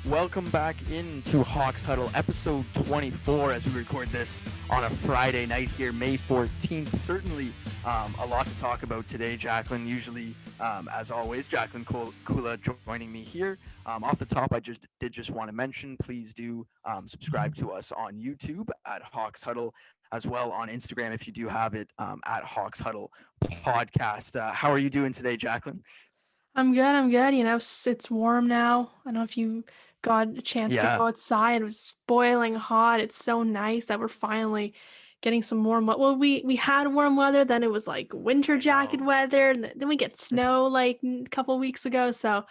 Welcome back into Hawks Huddle, episode 24, as we record this on a Friday night here, May 14th. Certainly a lot to talk about today, Jacqueline. Usually, as always, Jacqueline Kula joining me here. Off the top, I just want to mention, please do subscribe to us on YouTube at Hawks Huddle, as well on Instagram if you do have it, at Hawks Huddle Podcast. How are you doing today, Jacqueline? I'm good. I'm good. It's warm now. I don't know if you got a chance to Yeah. go outside. It was boiling hot. It's so nice that we're finally getting some warm weather. Well, we had warm weather, then it was like winter I jacket know. weather, and then we get snow like a couple weeks ago. So,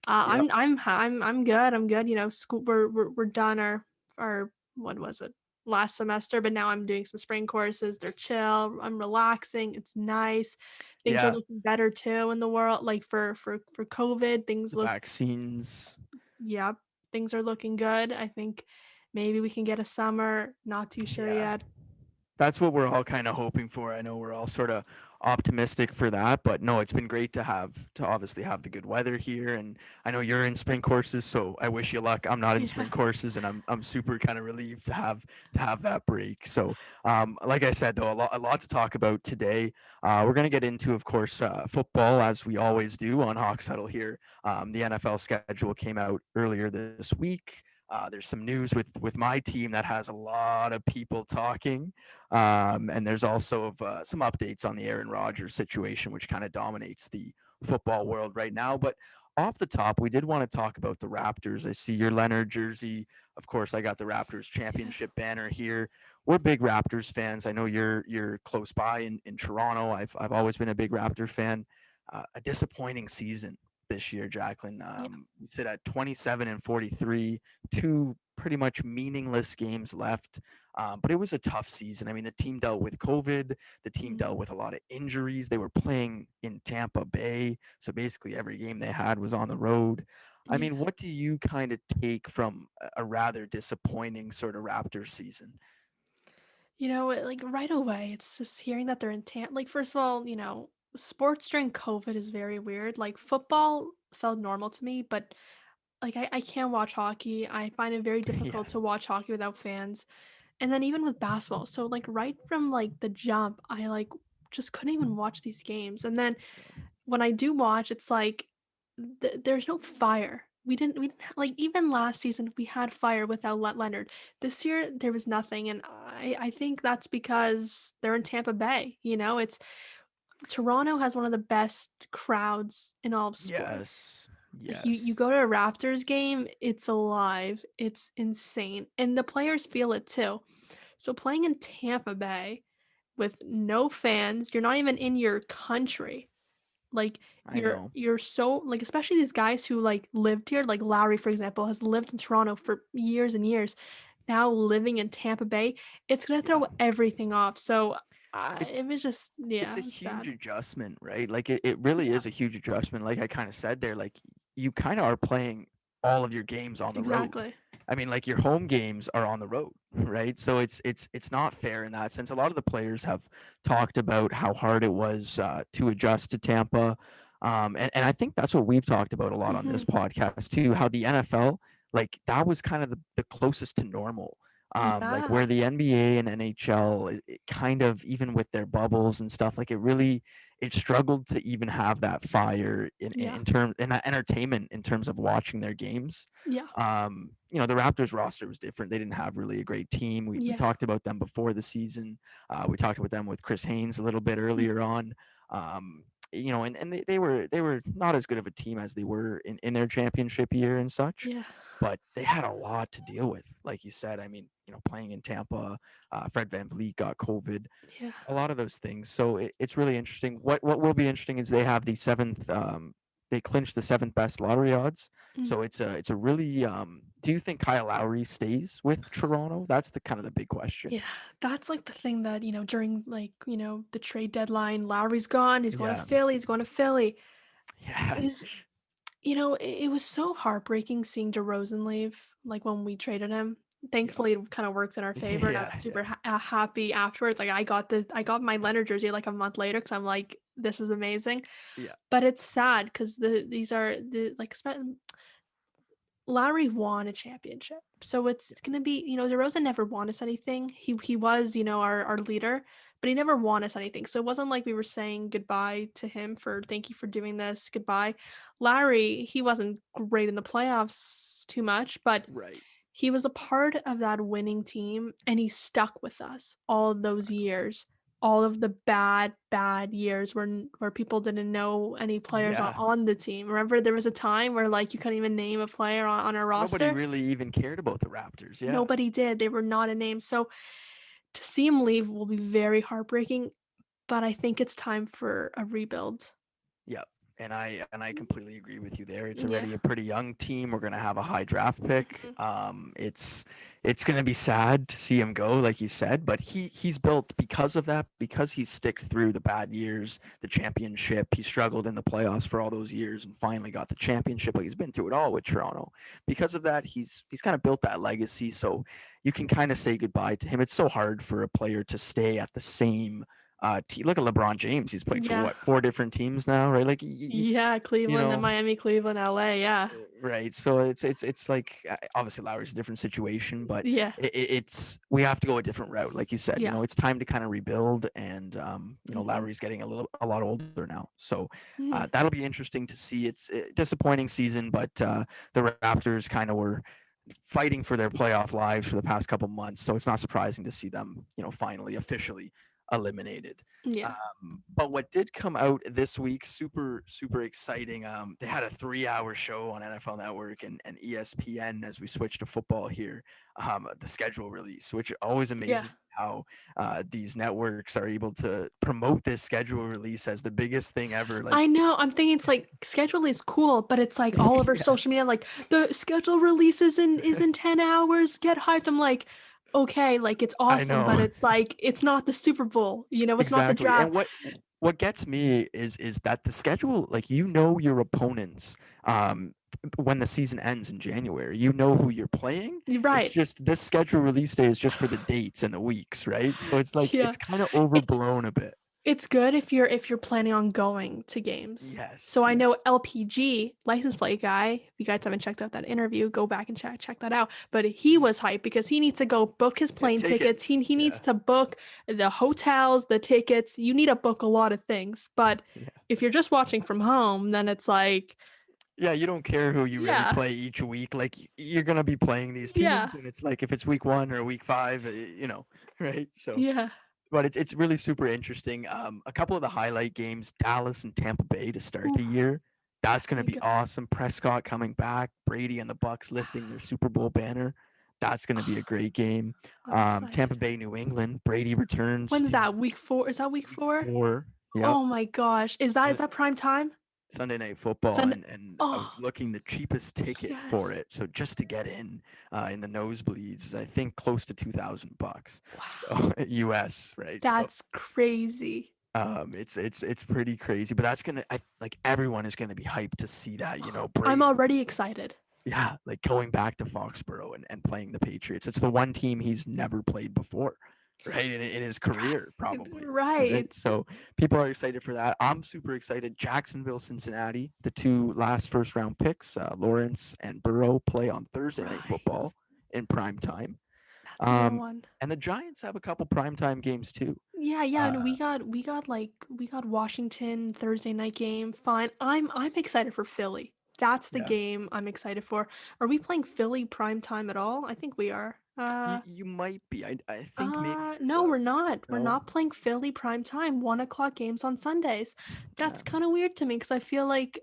Yep. I'm good. I'm good. School we're done our what was it? Last semester, but now I'm doing some spring courses. They're chill. I'm relaxing. It's nice. Things are Yeah. looking better too in the world. Like for COVID, things The look, vaccines. yep, things are looking good. I think maybe we can get a summer. Not too sure Yeah. yet. That's what we're all kind of hoping for. I know we're all sort of optimistic for that, but no, it's been great to obviously have the good weather here. And I know you're in spring courses, so I wish you luck. I'm not in Yeah. spring courses, and I'm super kind of relieved to have that break. So like I said, though, a lot to talk about today. We're gonna get into, of course, football, as we always do on Hawks Huddle here. The NFL schedule came out earlier this week. There's some news with my team that has a lot of people talking. And there's also some updates on the Aaron Rodgers situation, which kind of dominates the football world right now. But off the top, we did want to talk about the Raptors. I see your Leonard jersey. Of course, I got the Raptors Yeah. championship banner here. We're big Raptors fans. I know you're close by in Toronto. I've always been a big Raptor fan. A disappointing season this year, Jacqueline. Yeah. We sit at 27-43, two pretty much meaningless games left. But it was a tough season. I mean, the team dealt with COVID. The team Mhm. dealt with a lot of injuries. They were playing in Tampa Bay. So basically, every game they had was on the road. I Yeah. mean, what do you kind of take from a rather disappointing sort of Raptors season? Like right away, it's just hearing that they're in Tampa. Like, first of all, sports during COVID is very weird. Like, football felt normal to me, but like I can't watch hockey. I find it very Yeah. difficult to watch hockey without fans. And then even with basketball, so like right from like the jump, I like just couldn't even watch these games. And then when I do watch, it's like there's no fire. We didn't like, even last season we had fire without Leonard. This year there was nothing, and I think that's because they're in Tampa Bay. It's Toronto has one of the best crowds in all of sport. Yes. Like, you Yes. go to a Raptors game, it's alive. It's insane. And the players feel it too. So playing in Tampa Bay with no fans, you're not even in your country. Like, I you're know. you're so, like, especially these guys who like lived here, like Lowry, for example, has lived in Toronto for years and years. Now living in Tampa Bay, it's gonna Yeah. throw everything off. So It it was just, it's yeah, a it's huge bad. adjustment, right? Like it really Yeah, is a huge adjustment. Like I kind of said there, like you kind of are playing all of your games on the road. exactly. I mean, like your home games are on the road, right? So it's not fair in that sense. A lot of the players have talked about how hard it was to adjust to Tampa, and I think that's what we've talked about a lot on Hmm. this podcast too. How the NFL, like that was kind of the closest to normal, like Yeah. where the NBA and NHL, it kind of, even with their bubbles and stuff, like it struggled to even have that fire Yeah. in terms in that entertainment in terms of watching their games. Yeah. The Raptors roster was different. They didn't have really a great team. We Yeah. talked about them before the season. We talked about them with Chris Haynes a little bit earlier on. And they were not as good of a team as they were in their championship year and such, Yeah. but they had a lot to deal with. Like you said, I mean, playing in Tampa, Fred VanVleet got COVID, Yeah. a lot of those things. So it's really interesting. What will be interesting is they have the seventh. They clinched the seventh best lottery odds. Mm. So it's a really. Do you think Kyle Lowry stays with Toronto? That's the kind of the big question. Yeah. That's like the thing that, during like, the trade deadline, Lowry's gone, he's going to Yeah. Philly, he's going to Philly. Yeah. Is it was so heartbreaking seeing DeRozan leave, like when we traded him. Yep. Thankfully, it kind of worked in our favor, and I was Yeah. super Yeah. happy afterwards. Like, I got my Leonard jersey like a month later because I'm like, this is amazing. Yeah. But it's sad because these are the like Lowry won a championship. So it's going to be, DeRozan never won us anything. He was, our leader, but he never won us anything. So it wasn't like we were saying goodbye to him for thank you for doing this. Goodbye. Lowry, he wasn't great in the playoffs too much, but Right. he was a part of that winning team and he stuck with us all of those years. All of the bad years where people didn't know any players Yeah. on the team. Remember, there was a time where like you couldn't even name a player on our Nobody roster. really even cared about the Raptors. Yeah. Nobody did. They were not a name. So to see him leave will be very heartbreaking. But I think it's time for a rebuild. Yeah. And I completely agree with you there. It's Yeah. already a pretty young team. We're gonna have a high draft pick. Mhm. It's gonna be sad to see him go, like you said, but he's built because of that, because he sticked through the bad years, the championship. He struggled in the playoffs for all those years and finally got the championship. Like he's been through it all with Toronto. Because of that, he's kind of built that legacy. So you can kind of say goodbye to him. It's so hard for a player to stay at the same look at LeBron James. He's played for Yeah. what, 4 different teams now, right? Like Yeah, Cleveland and Miami, Cleveland, LA, yeah. right. So it's like obviously Lowry's a different situation, but Yeah. it's we have to go a different route, like you said. Yeah. It's time to kind of rebuild, and Mhm. Lowry's getting a lot older now, so Mhm. that'll be interesting to see. It's a disappointing season, but the Raptors kind of were fighting for their playoff lives for the past couple months, so it's not surprising to see them, finally officially eliminated. Yeah. But what did come out this week, super, super exciting. They had a 3-hour show on NFL Network and ESPN as we switch to football here. The schedule release, which always amazes me how these networks are able to promote this schedule release as the biggest thing ever. Like, I know. I'm thinking it's like schedule is cool, but it's like all over yeah, social media, like the schedule release is in 10 hours. Get hyped. I'm like, okay, like it's I awesome, but know. it's like it's not the Super Bowl, it's not the Exactly. And draft. what gets me is that the schedule, like your opponents when the season ends in January. You know who you're playing. It's Right. just this schedule release day is just for the dates and the weeks, right? So it's like Yeah. it's kind of It's overblown a bit. It's good if you're planning on going to games. Yes, So I know yes. LPG, license plate guy, if you guys haven't checked out that interview, go back and check that out. But he was hyped because he needs to go book his Yeah, plane tickets. He, tickets. he needs Yeah. to book the hotels, the tickets. You need to book a lot of things. But Yeah. if you're just watching from home, then it's like, Yeah, you don't care who you really yeah, play each week. Like you're gonna be playing these yeah, teams, and it's like if it's week 1 or week 5, right? So yeah. but it's really super interesting. A couple of the highlight games, Dallas and Tampa Bay to start the Oof, year. That's that's going to gonna be be good. awesome. Prescott coming back, Brady and the Bucks lifting their Super Bowl banner. That's going to be a great game. I'm excited. Tampa Bay, New England. Brady returns When's to that? Week 4? Is that week week 4? 4. Yep. Oh my gosh. Is that Uh, is that prime time? Sunday Night Football, Sunday. and I was Oh, looking the cheapest ticket for yes. it. So just to get in the nosebleeds is I think close to $2,000. Wow. So US, right? So That's crazy. it's pretty crazy, but that's gonna like everyone is gonna be hyped to see that, I'm Brady, already excited. yeah, like going back to Foxborough and playing the Patriots. It's the one team he's never played before, right? In his career, probably, right? Right. So people are excited for that. I'm super excited. Jacksonville, Cincinnati, the two last first round picks, Lawrence and Burrow, play on Thursday Night Right. Football in prime time. That's a good one. And the Giants have a couple primetime games too. Yeah, yeah, Uh, and we got Washington Thursday night game. Fine. I'm excited for Philly. That's the yeah. game I'm excited for. Are we playing Philly prime time at all? I think we are. You might be. I think maybe there's No, a we're not. We're no. not playing Philly prime time, 1 o'clock games on Sundays. Yeah. That's kind of weird to me because I feel like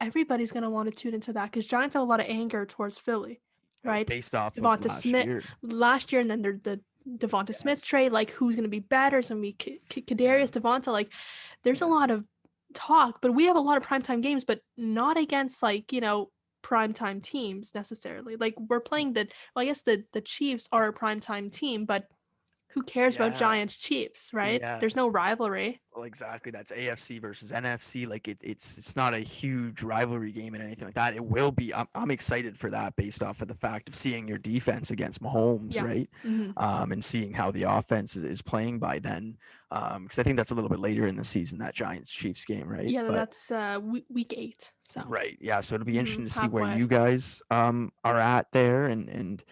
everybody's gonna want to tune into that because Giants have a lot of anger towards Philly, right? Based off of Devonta last Smith year. last year, and then the Devonta Smith Yes. trade. Like, who's gonna be better? Is it gonna be Yeah. Kadarius Devonta? Like, there's a Yeah. lot of talk, but we have a lot of primetime games, but not against like primetime teams necessarily. Like we're playing well, I guess the Chiefs are a primetime team, but who cares about Yeah. Giants Chiefs, right? Yeah. There's no rivalry. Well, exactly. That's AFC versus NFC. Like it's not a huge rivalry game and anything like that. It will be. I'm excited for that based off of the fact of seeing your defense against Mahomes, Yeah. right? Hmm. And seeing how the offense is playing by then. Because I think that's a little bit later in the season, that Giants Chiefs game, right? Yeah, But that's week 8. So right, yeah. So it'll be interesting to see where halfway. you guys are at there, and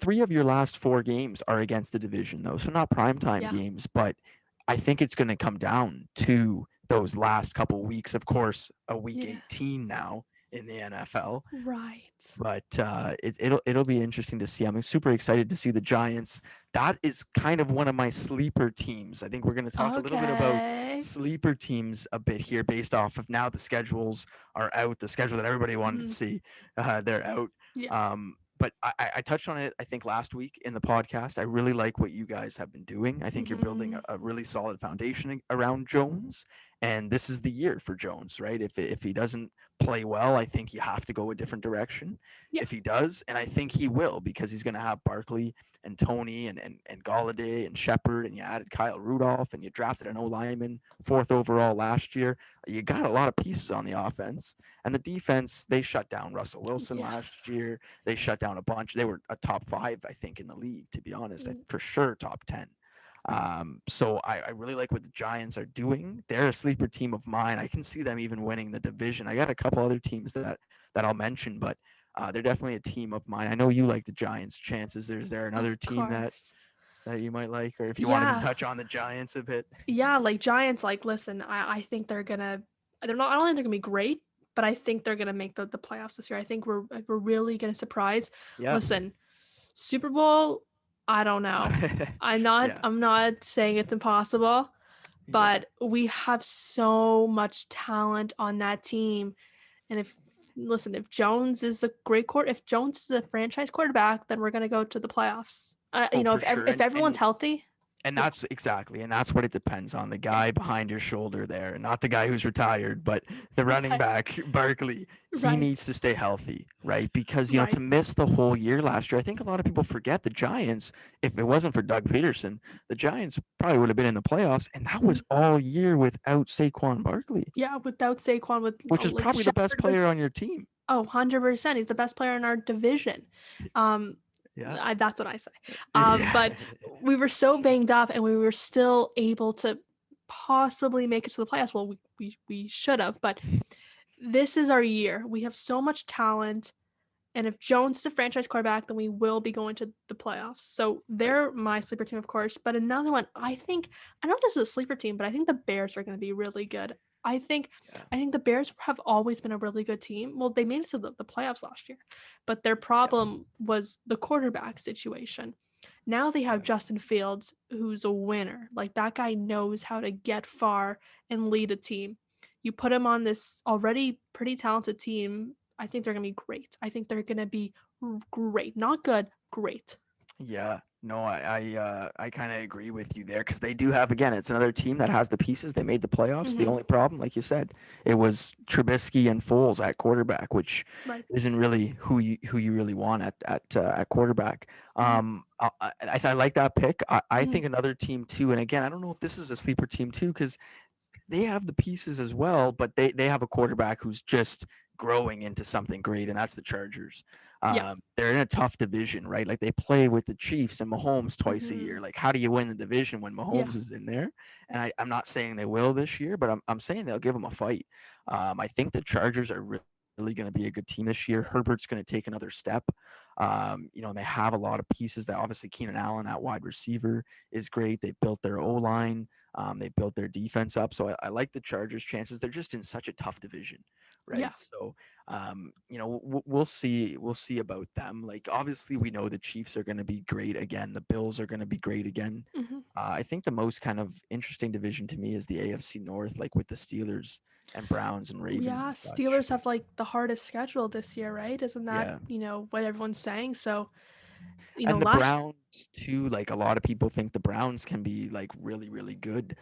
three of your last four games are against the division, though, so not primetime Yeah. games, but I think it's going to come down to those last couple weeks. Of course, a week Yeah. 18 now in the NFL, Right. but it'll be interesting to see. I'm super excited to see the Giants. That is kind of one of my sleeper teams. I think we're going to talk a little bit about Okay. sleeper teams a bit here, based off of now the schedules are out. The schedule that everybody wanted to Mhm. see, they're out. Yeah. But I touched on it, I think, last week in the podcast. I really like what you guys have been doing. I think you're building Mhm. a really solid foundation around Jones, and this is the year for Jones, right? If he doesn't play well, I think you have to go a different direction. Yeah. If he does, and I think he will, because he's going to have Barkley and Tony and Galladay and Shepard, and you added Kyle Rudolph, and you drafted an O lineman, fourth overall last year. You got a lot of pieces on the offense, and the defense. They shut down Russell Wilson Yeah. last year. They shut down a bunch. They were a top 5, I think, in the league. To be honest, Mm. for sure top 10. So I really like what the Giants are doing. They're a sleeper team of mine. I can see them even winning the division. I got a couple other teams that I'll mention, but they're definitely a team of mine. I know you like the Giants' chances. There another Of team course. that you might like, or if you wanted to Yeah. touch on the Giants a bit? Yeah, like Giants, like listen, I think they're not, I don't think they're gonna be great, but I think they're gonna make the playoffs this year. I think we're really gonna surprise. Yeah. Listen, Super Bowl, I don't know. Yeah. I'm not saying it's impossible, Yeah. but we have so much talent on that team. And if Jones is a if Jones is a franchise quarterback, then we're gonna go to the playoffs. Oh, for sure. If everyone's healthy, And yeah, that's what it depends on, the yeah, guy behind your shoulder there, not the guy who's retired, but the running right, back, Barkley. He needs right, to stay healthy, right? Because, to right. miss the whole year last year, I think a lot of people forget the Giants. If it wasn't for Doug Peterson, the Giants probably would have been in the playoffs, and that was Mhm. all year without Saquon Barkley, Yeah, without Saquon, with which is like probably the best Shepard was player on your team. 100%. He's the best player in our division. Um, Yeah. that's what I say. Yeah. But we were so banged up, and we were still able to possibly make it to the playoffs. Well, we should have, but this is our year. We have so much talent, and if Jones is a franchise quarterback, then we will be going to the playoffs. So Right. they're my sleeper team, of course. But another one, I know this is a sleeper team, but I think the Bears are going to be really good. I think Yeah. I think the Bears have always been a really good team. Well, they made it to the playoffs last year, but their Yeah. problem was the quarterback situation. Now they have Yeah. Justin Fields, who's a winner. Like, that guy knows how to get far and lead a team. You put him on this already pretty talented team, I think they're going to be great. I think they're going to be great. Not good, great. Yeah, no, I kind of agree with you there, because they do have, again, it's another team that has the pieces. They made the playoffs. The Hmm. only problem, like you said, it was Trubisky and Foles at quarterback, which Right. isn't really who you really want at quarterback. Yeah. I like that pick. I Mhm. think another team too, and again, I don't know if this is a sleeper team too, because they have the pieces as well, but they have a quarterback who's just growing into something great, and that's the Chargers. Yeah. They're in a tough division, right? Like, they play with the Chiefs and Mahomes twice a Hmm. year. Like, how do you win the division when Yeah. Mahomes is in there? And I'm not saying they will this year, but I'm saying they'll give them a fight. I think the Chargers are really going to be a good team this year. Herbert's going to take another step. And they have a lot of pieces. That obviously Keenan Allen at wide receiver is great. They built their O line. They built their defense up. So I like the Chargers' chances. They're just in such a tough division, right? Yeah. So, we'll see. We'll see about them. Like, obviously, we know the Chiefs are going to be great again. The Bills are going to be great again. Hmm. I think the most kind of interesting division to me is the AFC North, like with the Steelers and Browns and Ravens Yeah. and such. Steelers have like the hardest schedule this year, right? Isn't that, Yeah. what everyone's saying? So, And the last Browns too, like, a lot of people think the Browns can be like really, really good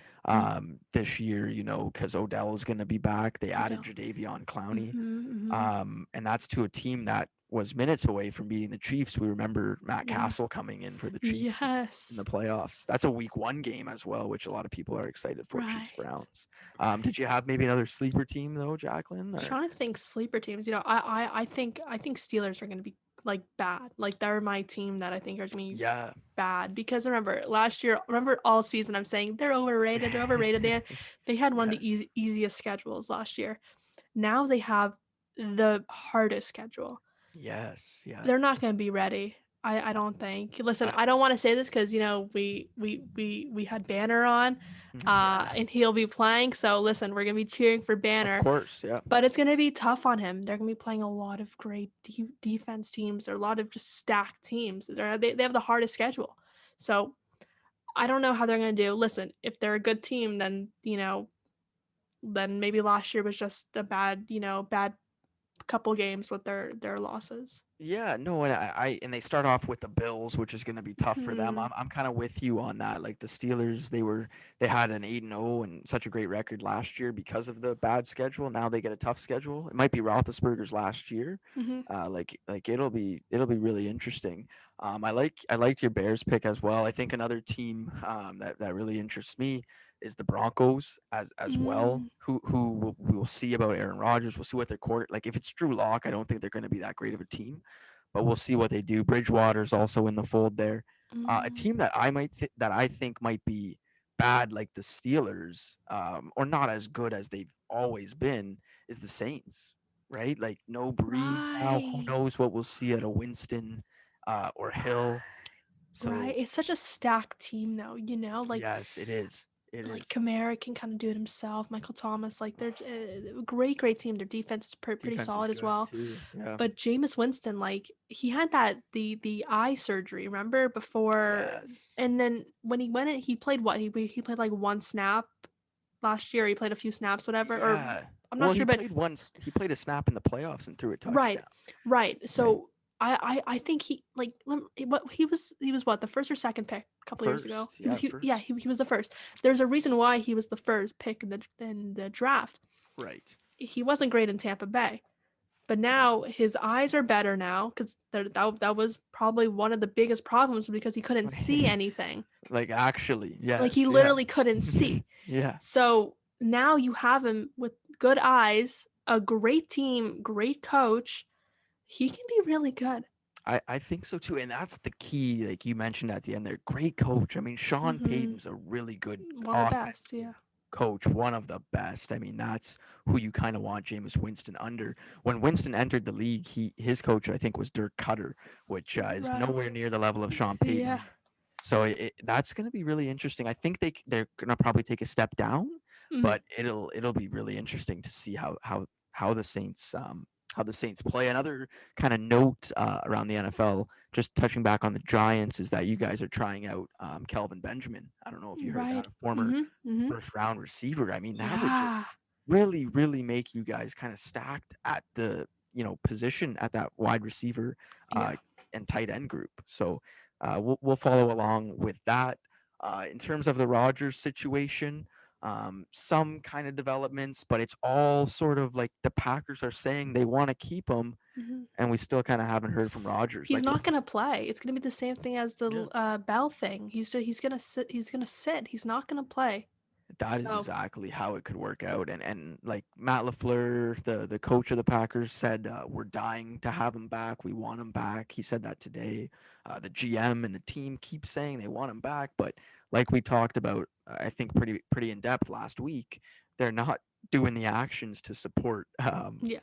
this year, because Odell is going to be back. They added Odell. Jadeveon Clowney. Hmm. Hmm. And that's to a team that was minutes away from beating the Chiefs. We remember Matt Yeah. Castle coming in for the Chiefs in the Yes. playoffs. That's a week 1 game as well, which a lot of people are excited for. Chiefs Right. Browns. Did you have maybe another sleeper team though, Jacqueline? Or Trying to think sleeper teams. I think Steelers are going to be like bad. Like they're my team that I think are going to be yeah, bad because remember last year, remember all season I'm saying they're overrated. They're overrated. They had one of the yes, easiest schedules last year. Now they have the hardest schedule. yes, yeah. They're not going to be ready. I don't think. Listen, I, I don't want to say this because we had Banner on, yeah, and he'll be playing. So listen, we're gonna be cheering for of Banner, course, yeah. but it's gonna be tough on him. They're gonna be playing a lot of great defense teams or a lot of just stacked teams. They have the hardest schedule, so I don't know how they're gonna do. Listen, if they're a good team, then then maybe last year was just a bad couple games with their losses. Yeah, no, and and they start off with the Bills, which is going to be tough for them. Hmm. I'm kind of with you on that. Like the Steelers, they had an 8-0 and such a great record last year because of the bad schedule. Now they get a tough schedule. It might be Roethlisberger's last year. Hmm. Like it'll be really interesting. I liked your Bears pick as well. I think another team that really interests me is the Broncos as well. Mm. Who we will see about Aaron Rodgers. We'll see what their quarter like. If it's Drew Lock, I don't think they're going to be that great of a team, but we'll see what they do. Bridgewater's also in the fold there. A Mm. team that that I think might be bad, like the Steelers, or not as good as they've always been, is the Saints. Right, like no Breeze now. Who Right. knows what we'll see at a Winston or Hill. Right. So It's such a stacked team though, yes, it is. It like is. Kamara can kind of do it himself. Michael Thomas, like they're a great team. Their defense is pretty Defense is solid as good well. too. Yeah. But Jameis Winston, like he had that the eye surgery, remember before, Yes. and then when he went in, he played what he played like one snap last year. He played a few snaps, whatever. Or Yeah. I'm not Well, sure, but he played a snap in the playoffs and threw a right, touchdown. right. Right. So I think he like what he was what the first or second pick a couple years ago. First. He was Yeah, yeah first. he was the first. There's a reason why he was the first pick in the draft. Right. He wasn't great in Tampa Bay, but No. now his eyes are better now because that was probably one of the biggest problems because he couldn't see anything. Like actually, Like he yes, yeah. literally couldn't see. Yeah. So now you have him with good eyes, a great team, great coach. He can be really good. I think so too. And that's the key, like you mentioned at the end there. Great coach. I mean, Sean Hmm. Payton's a really good One of the best, offensive yeah. coach, one of the best. I mean, that's who you kind of want Jameis Winston under. When Winston entered the league, his coach I think was Dirk Cutter, which is Right. nowhere near the level of Sean Yeah. Payton. So that's going to be really interesting. I think they're going to probably take a step down, Hmm. but it'll be really interesting to see how the Saints how the Saints play. Another kind of note around the NFL, just touching back on the Giants, is that you guys are trying out Kelvin Benjamin. I don't know if you heard Right. that, a former Hmm. Hmm. first round receiver. I mean, that would just Yeah. really make you guys kind of stacked at the position at that wide receiver Yeah. and tight end group. So we'll follow along with that. In terms of the Rodgers situation, some kind of developments, but it's all sort of like the Packers are saying they want to keep him, Hmm. and we still kind of haven't heard from Rodgers. He's Like not gonna play. It's gonna be the same thing as the yeah, Bell thing. He's gonna sit. He's gonna sit. He's not gonna play. that is So exactly how it could work out. And like Matt LaFleur, the coach of the Packers, said we're dying to have him back. We want him back. He said that today. The GM and the team keep saying they want him back, but like we talked about, I think pretty in depth last week, they're not doing the actions to support yeah,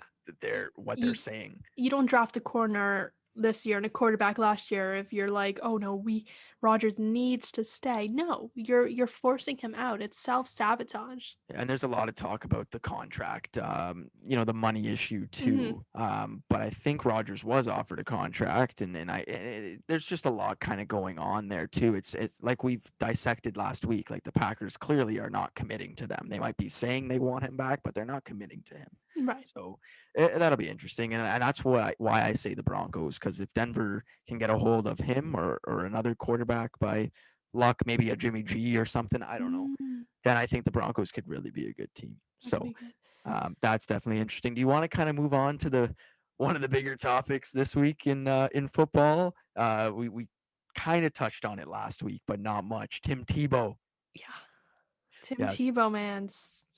what they're you saying. you don't draft a corner this year and a quarterback last year if you're like, oh no, we Rogers needs to stay. No, you're forcing him out. It's self sabotage. And there's a lot of talk about the contract, the money issue Hmm. too. But I think Rogers was offered a contract, and there's just a lot kind of going on there too. It's like we've dissected last week. Like the Packers clearly are not committing to them. They might be saying they want him back, but they're not committing to him. Right. So that'll be interesting, and that's why I say the Broncos, because if Denver can get a hold of him or another quarterback by luck, maybe a Jimmy G or something, I don't know, Mm, then I think the Broncos could really be a good team. that could So be good. that's definitely interesting. Do you want to kind of move on to one of the bigger topics this week in football. We kind of touched on it last week, but not much. Tim Tebow. Yeah. Tim Yes, Tebow, man.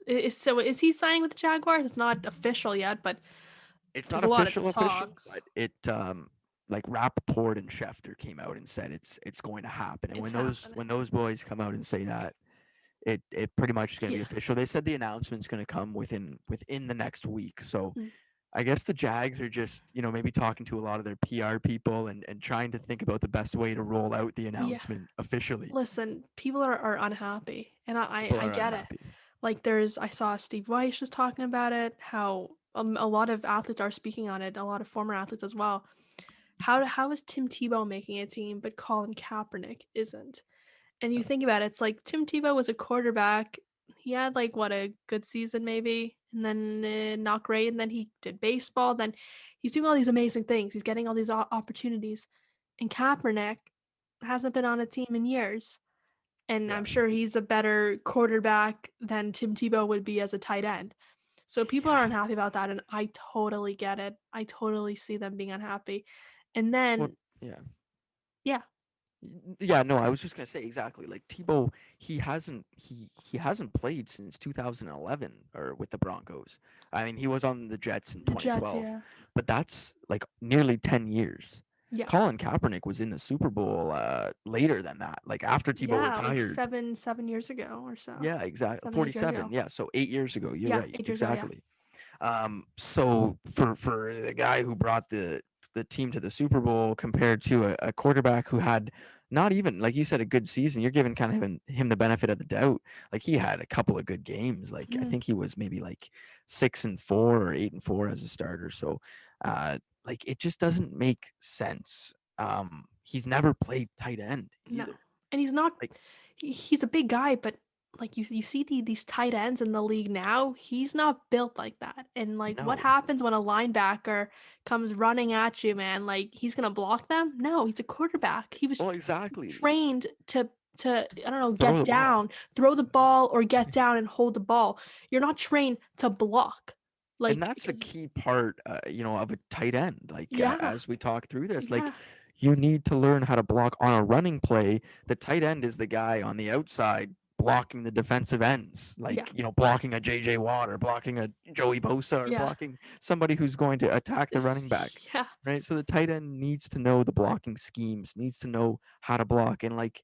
Is he signing with the Jaguars? It's not official yet, but it's there's not a lot of official, talks. but it like Rappaport and Schefter came out and said it's going to happen. And It's when happening. those boys come out and say that, it pretty much is going to be Yeah. official. They said the announcement's going to come within the next week. So Mm. I guess the Jags are just, maybe talking to a lot of their PR people and trying to think about the best way to roll out the Yeah. announcement officially. Listen, people are unhappy, and People I are get it. unhappy. Like I saw Steve Weiss was talking about it, how a lot of athletes are speaking on it, a lot of former athletes as well. How is Tim Tebow making a team, but Colin Kaepernick isn't? And you Yeah. think about it, it's like Tim Tebow was a quarterback. He had like what a good season maybe, and then not great. And then he did baseball. Then he's doing all these amazing things. He's getting all these opportunities. And Kaepernick hasn't been on a team in years. And I'm Yeah. sure he's a better quarterback than Tim Tebow would be as a tight end. So people are Yeah. unhappy about that, and I totally get it. I totally see them being unhappy. And Well, then, yeah. yeah, Yeah, no, I was just gonna say exactly. Like Tebow, he hasn't played since 2011 or with the Broncos. I mean, he was on the Jets in the Jets, 2012, yeah. but that's like nearly 10 years. Yeah. Colin Kaepernick was in the Super Bowl later than that, like after Tebow Yeah, like retired. 7 years ago or so. Yeah, exactly. 7, 8 years 47. ago. Yeah, so 8 years ago. You're Yeah, right. 8 years ago, yeah. Exactly. So for the guy who brought the team to the Super Bowl compared to a quarterback who had not even like you said a good season, you're giving kind of him the benefit of the doubt. Like he had a couple of good games. Like I Mhm. think he was maybe like 6-4 or 8-4 as a starter. So like it just doesn't make sense. He's never played tight end No. either. And he's not Like he's a big guy, but like you see these tight ends in the league now, he's not built like that. And like what no. happens when a linebacker comes running at you, man? Like he's gonna block them? No, he's a quarterback. He was Well, exactly. trained to I don't know, Throw get the ball. down, throw the ball or get down and hold the ball. You're not trained to block. And Like that's the because key part, of a tight end. Like yeah, as we talk through this, like yeah, you need to learn how to block on a running play. The tight end is the guy on the outside blocking the defensive ends, yeah, like blocking a JJ Watt or blocking a Joey Bosa or yeah. blocking somebody who's going to attack the This running back. yeah. Right. So the tight end needs to know the blocking schemes, needs to know how to block. And like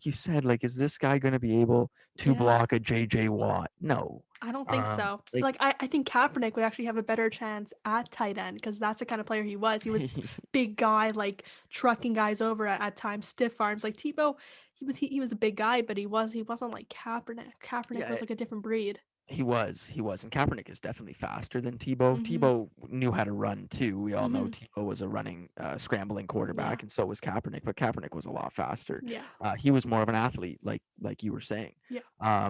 you said, like is this guy going to be able to Yeah. block a JJ Watt? No. I don't think so. Like Like I think Kaepernick would actually have a better chance at tight end because that's the kind of player he was. He was big guy, like trucking guys over at times, stiff arms. Like Tebow, he was a big guy, but he wasn't like Kaepernick. Kaepernick yeah, was like a different breed. he was, and Kaepernick is definitely faster than Tebow. Mm-hmm. Tebow knew how to run too. We all know Mm-hmm. Tebow was a running, scrambling Yeah. quarterback, and so was Kaepernick. But Kaepernick was a lot faster. Yeah. He was more of an athlete, like you were saying. Yeah.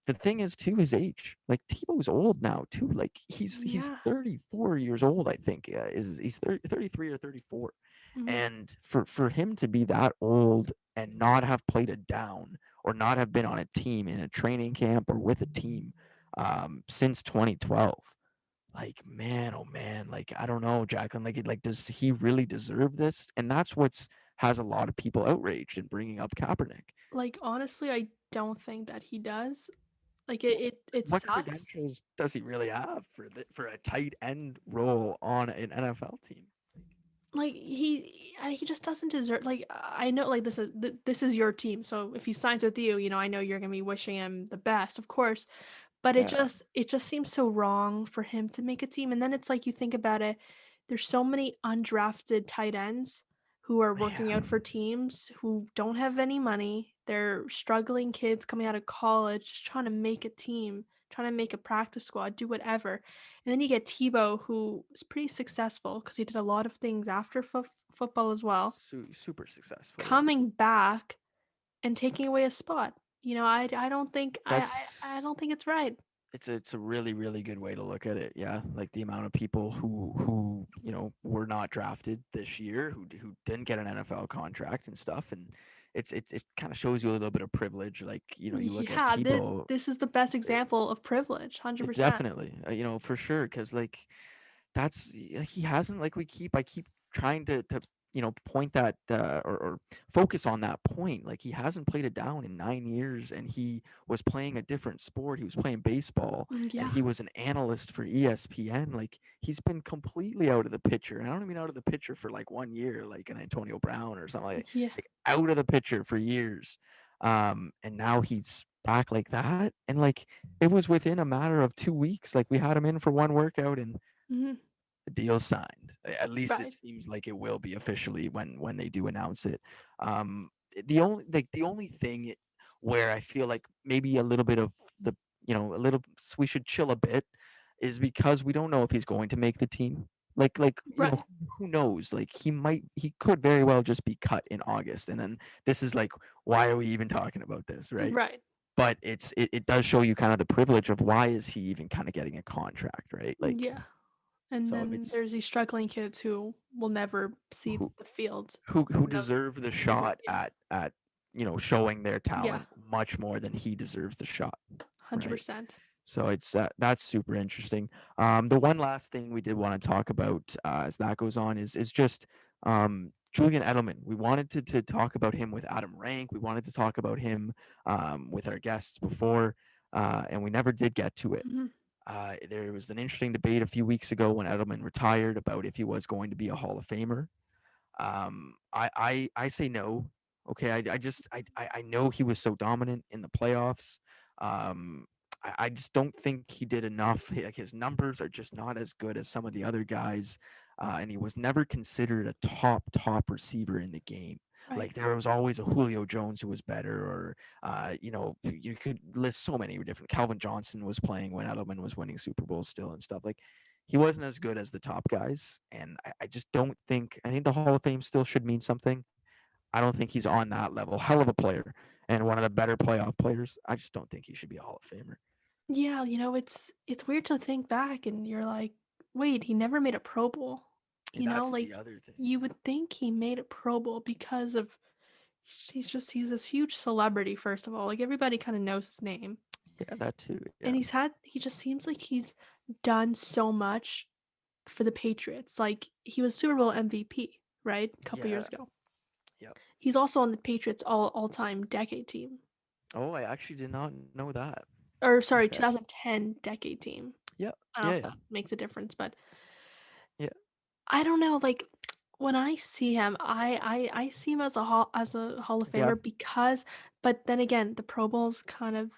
The thing is, too, his age. Like Tebow's old now too. Like he's Yeah. 34 years old. I think he's 33 or 34, Mm-hmm. and for him to be that old and not have played a down or not have been on a team in a training camp or with a team since 2012. Like, man, oh man, like I don't know, Jacqueline. Like, does he really deserve this? And that's what's has a lot of people outraged and bringing up Kaepernick. Like honestly, I don't think that he does. Like What, it what sucks. credentials does he really have for a tight end role on an NFL team? Like he just doesn't deserve. Like I know, like this is your team. So if he signs with you, I know you're gonna be wishing him the best, of course. But Yeah, it just seems so wrong for him to make a team. And then it's like you think about it, there's so many undrafted tight ends who are working yeah, out for teams who don't have any money. They're struggling kids coming out of college, just trying to make a team, trying to make a practice squad, do whatever. And then you get Tebow, who is pretty successful because he did a lot of things after football as well, super successful. Yeah, coming back and taking away a spot. I don't think I that's don't think it's right. it's a really really good way to look at it. Yeah, like the amount of people who were not drafted this year who didn't get an NFL contract and stuff, and it kind of shows you a little bit of privilege. Like you look at Yeah, Tebow, this is the best it, example of privilege, it 100%. definitely for sure because like that's he hasn't like I keep trying to point that or focus on that point. Like he hasn't played it down in 9 years, and he was playing a different sport. He was playing baseball, and Yeah. he was an analyst for ESPN. Like he's been completely out of the picture. And I don't mean out of the picture for like 1 year, like an Antonio Brown or something Yeah. like out of the picture for years. And now he's back like that, and like it was within a matter of 2 weeks. Like we had him in for one workout, and Hmm. the deal signed. At least it Right. seems like it will be officially when they do announce it. The only thing where I feel like maybe a little bit of the a little we should chill a bit is because we don't know if he's going to make the team. Right. Who knows? Like he could very well just be cut in August, and then this is like, why are we even talking about this, right? Right. But it does show you kind of the privilege of why is he even kind of getting a contract, right? Like, Yeah. And so then it's there's these struggling kids who will never see who the field. who You know, deserve the shot yeah. at showing their Yeah. talent much more than he deserves the shot, right? 100%. So it's that's super interesting. The one last thing we did want to talk about as that goes on is just Julian Edelman. We wanted to talk about him with Adam Rank. We wanted to talk about him with our guests before, and we never did get to it. Hmm. There was an interesting debate a few weeks ago when Edelman retired about if he was going to be a Hall of Famer. I say no. Okay, I know he was so dominant in the playoffs. Um, I just don't think he did enough. Like his numbers are just not as good as some of the other guys, and he was never considered a top receiver in the game. Right. Like there was always a Julio Jones who was better, or you could list so many different. Calvin Johnson was playing when Edelman was winning Super Bowls still and stuff. Like he wasn't as good as the top guys, and I just don't think. I think the Hall of Fame still should mean something. I don't think he's on that level. Hell of a player and one of the better playoff players. I just don't think he should be a Hall of Famer. Yeah, it's weird to think back and you're like, wait, he never made a Pro Bowl. And that's the Like other thing. you would think he made a Pro Bowl because of he's this huge celebrity, first of all. Like everybody kind of knows his name. Yeah, that too. Yeah, And he just seems like he's done so much for the Patriots. Like he was Super Bowl MVP, right? A couple yeah, years ago. yeah. He's also on the Patriots all-time decade team. Oh, I actually did not know that. Or sorry, Okay. 2010 decade team. Yeah, I don't know yeah, if yeah, that makes a difference, but yeah, I don't know. Like when I see him, I see him as a Hall of yeah, Famer because, but then again, the Pro Bowls kind of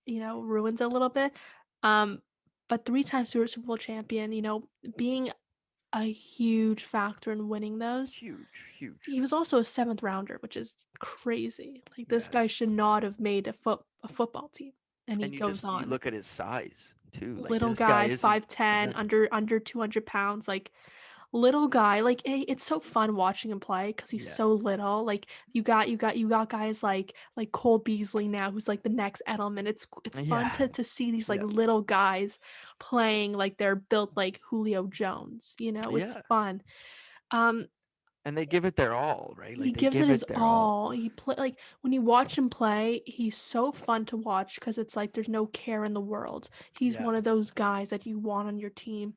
ruins it a little bit. Um, but three-time Super Bowl champion, being a huge factor in winning those. huge, huge. He was also a seventh rounder, which is crazy. Like this guy should Yes. not have made a football team, and he And goes you on. look at his size too. Like Little this guy guy, isn't. 5'10", Yeah, under 200 pounds, like little guy. Like it's so fun watching him play because he's yeah, so little. Like you got guys like Cole Beasley now, who's like the next Edelman. It's fun yeah, to see these like yeah, little guys playing like they're built like Julio Jones. It's yeah. fun. Um, And they give it their all, right? Like he they gives it give his it their all. all. He play like when you watch him play, he's so fun to watch because it's like there's no care in the world. He's Yeah. one of those guys that you want on your team.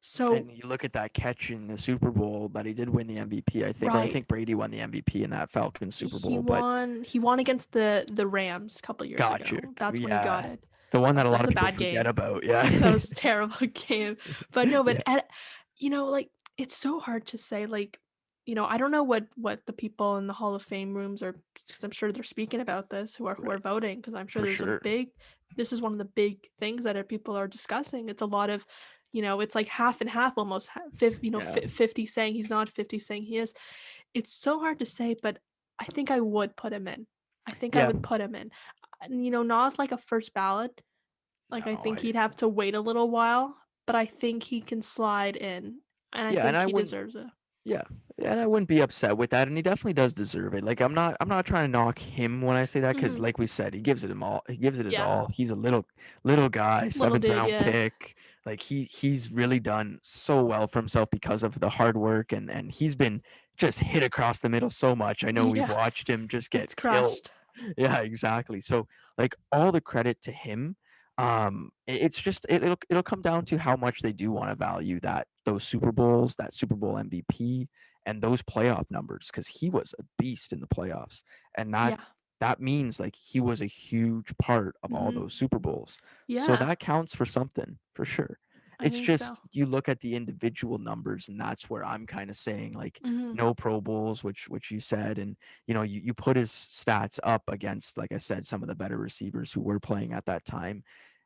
So And you look at that catch in the Super Bowl that he did win the MVP, I think, or I right, think Brady won the MVP in that Falcons Super he Bowl, but won. He won against the Rams a couple years gotcha. ago. That's when he got Yeah. it. The one that a That lot was of a people bad forget game. about. Yeah. That was a terrible game. But no, Yeah. like it's so hard to say. Like, I don't know what the people in the Hall of Fame rooms are, because I'm sure they're speaking about this who are Right. voting, because I'm sure For there's a sure. big. This is one of the big things that people are discussing. It's a lot of, it's like half and half almost. 50, Yeah. 50 saying he's not, 50 saying he is. It's so hard to say, but I think I would put him in. I think I Yeah. would put him in. Not like a first ballot. Like I No, think I he'd have to wait a little while, but I think he can slide in, and I yeah, and think I he wouldn't deserves it. yeah. And I wouldn't be upset with that, and he definitely does deserve it. Like I'm not trying to knock him when I say that, because Hmm. like we said, he gives it him all. He gives it his Yeah, all. He's a little guy, little seventh dude. round Yeah, pick. Like he's really done so well for himself because of the hard work, and he's been just hit across the middle so much. I know we've yeah, watched him just get gets killed. crushed. Yeah, exactly. So like all the credit to him. It's just it'll come down to how much they do want to value those Super Bowls, that Super Bowl MVP, and those playoff numbers, because he was a beast in the playoffs, and Yeah. that means like he was a huge part of all Hmm. those Super Bowls. So Yeah, that counts for something for sure. I It's think so. just you look at the individual numbers, and that's where I'm kind of saying like Hmm. no Pro Bowls, which you said, and you put his stats up against, like I said, some of the better receivers who were playing at that time.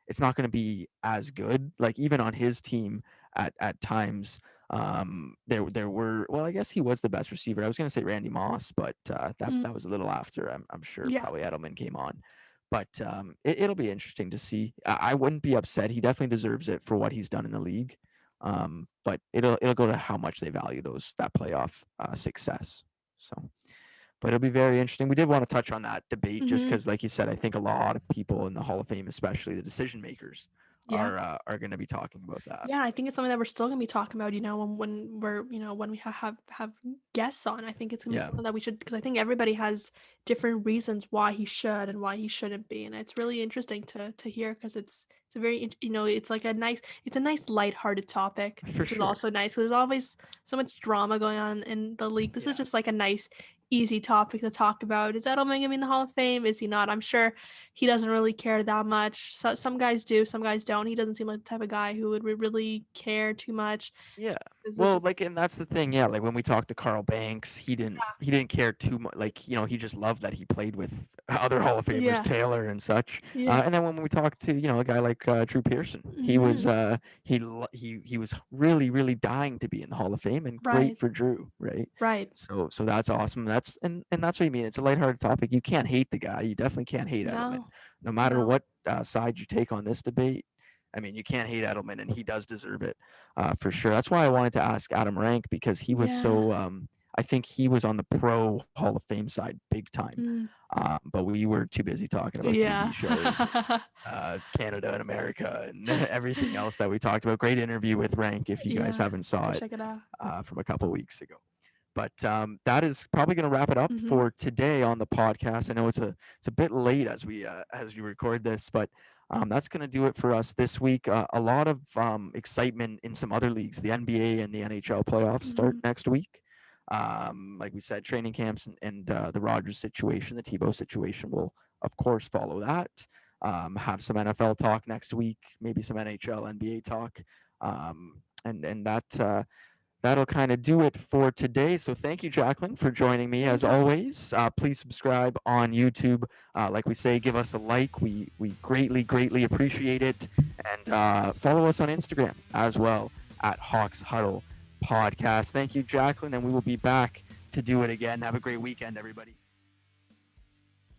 It's not going to be as good. Like even on his team at times, there were, well, I guess he was the best receiver. I was going to say Randy Moss, but that Mm. was a little after. I'm sure Yeah. probably Edelman came on. But it'll be interesting to see. I wouldn't be upset. He definitely deserves it for what he's done in the league. But it'll go to how much they value that playoff success. So, but it'll be very interesting. We did want to touch on that debate just Hmm. because, like you said, I think a lot of people in the Hall of Fame, especially the decision makers, Yeah. are going to be talking about that. Yeah, I think it's something that we're still gonna be talking about, when we're, when we have guests on. I think it's gonna be Yeah, something that we should, because I think everybody has different reasons why he should and why he shouldn't be, and it's really interesting to hear, because it's a very it's like it's a nice lighthearted topic, for which is sure. also nice. 'Cause there's always so much drama going on in the league. This is Yeah. just like a nice, easy topic to talk about. Is Edelman gonna be in the Hall of Fame? Is he not? I'm sure he doesn't really care that much. So, some guys do, some guys don't. He doesn't seem like the type of guy who would really care too much. Yeah. Is it Well, just like, and that's the thing. Yeah, like when we talked to Carl Banks, he didn't care too much. Like, he just loved that he played with other Hall of Famers, yeah, Taylor and such. yeah. And then when we talked to a guy like Drew Pearson, he Hmm. was he was really really dying to be in the Hall of Fame, and great Right, for Drew, right? right. So that's awesome. And that's what you mean. It's a lighthearted topic. You can't hate the guy. You definitely can't hate Edelman, No, no matter no. what side you take on this debate. I mean, you can't hate Edelman, and he does deserve it for sure. That's why I wanted to ask Adam Rank, because he was Yeah. so. I think he was on the pro Hall of Fame side big time, Mm, but we were too busy talking about yeah. TV shows, Canada and America, and everything else that we talked about. Great interview with Rank if you guys Yeah. haven't saw Go it check it out. from a couple weeks ago. But that is probably going to wrap it up Hmm. for today on the podcast. I know it's a bit late as we record this, but that's going to do it for us this week. A lot of excitement in some other leagues. The NBA and the NHL playoffs start Hmm. next week. Like we said, training camps and the Rogers situation, the Tebow situation will of course follow that. Have some NFL talk next week, maybe some NHL, NBA talk, and that'll kind of do it for today. So thank you, Jacqueline, for joining me as Anytime. always. Please subscribe on YouTube. Like we say, give us a like. We greatly appreciate it, and follow us on Instagram as well at Hawks Huddle Podcast. Thank you, Jacqueline, and we will be back to do it again. Have a great weekend, everybody.